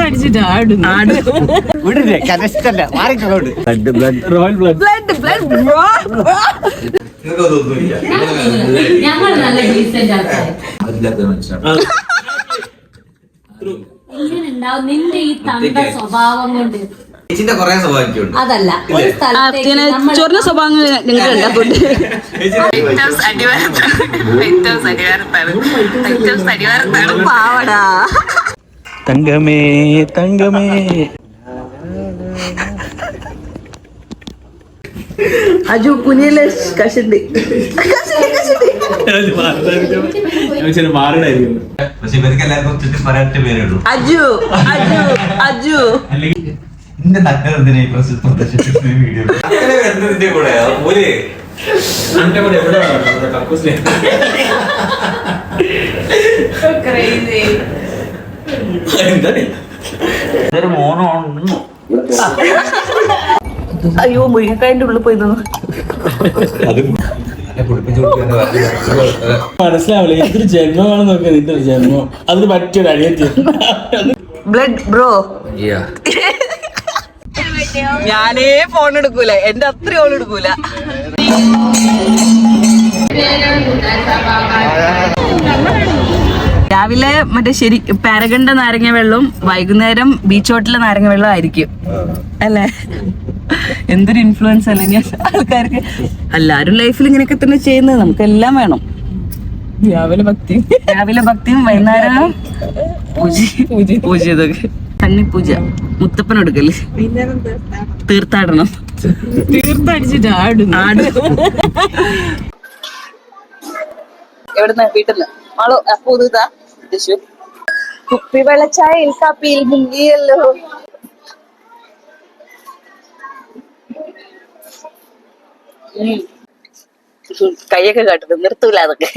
തീർത്തടിച്ചിട്ട് ആടും വിടില്ലേ കനസ്റ്റല്ല മാറിക്കോട് royal blood ഞങ്ങൾ നല്ല ഡീസന്റ് ആൾക്കാർ. എങ്ങനെയുണ്ടാവും നിന്റെ ഈ തണ്ട സ്വഭാവം കൊണ്ട്? അതല്ല, ഒരു സ്ഥലത്തേക്ക് ചൊറിഞ്ഞ സ്വഭാവങ്ങൾ നിങ്ങൾ ഉണ്ടാക്കുന്നുണ്ട്. പാവടാ തങ്കമേ തങ്കമേ അജു കുനിയിലെ കഷണ്ടി അജു അജു അജു അയ്യോ മുരിങ്ങക്കായന്റെ ഉള്ളിൽ പോയി മനസ്സിലാവില്ല എന്തൊരു ജന്മമാണെന്ന് നോക്കുക. നിന്റെ ഒരു ജന്മം അതിന് പറ്റിയൊരു അനിയത്തി ബ്ലഡ് ബ്രോ. ഞാനേ ഫോൺ എടുക്കൂല, എന്റെ അത്രയും ഓൾ എടുക്കൂല. രാവിലെ മറ്റേ ശരി പാരഗണ്ട നാരങ്ങ വെള്ളവും വൈകുന്നേരം ബീച്ചോട്ടിലെ നാരങ്ങ വെള്ളം ആയിരിക്കും അല്ലേ? എന്തൊരു ഇൻഫ്ലുവൻസ് അല്ലേ ഞാൻ ആൾക്കാർക്ക്. എല്ലാരും ലൈഫിൽ ഇങ്ങനെയൊക്കെ തന്നെ ചെയ്യുന്നത്. നമുക്കെല്ലാം വേണം. രാവിലെ ഭക്തിയും വൈകുന്നേരം പൂജ ഇതൊക്കെ കന്നിപ്പൂജ. മുത്തപ്പൻ എടുക്കല് തീർത്ഥാടനം. തീർത്തടിച്ചിട്ട് ആടും എവിടുന്ന്? വീട്ടില് ആളോ പുതുതാ കുപ്പി വെള്ളച്ചായ കാപ്പിയിൽ മുങ്ങിയല്ലോ. കൈയൊക്കെ കാട്ടുന്നു, നിർത്തൂല അതൊക്കെ.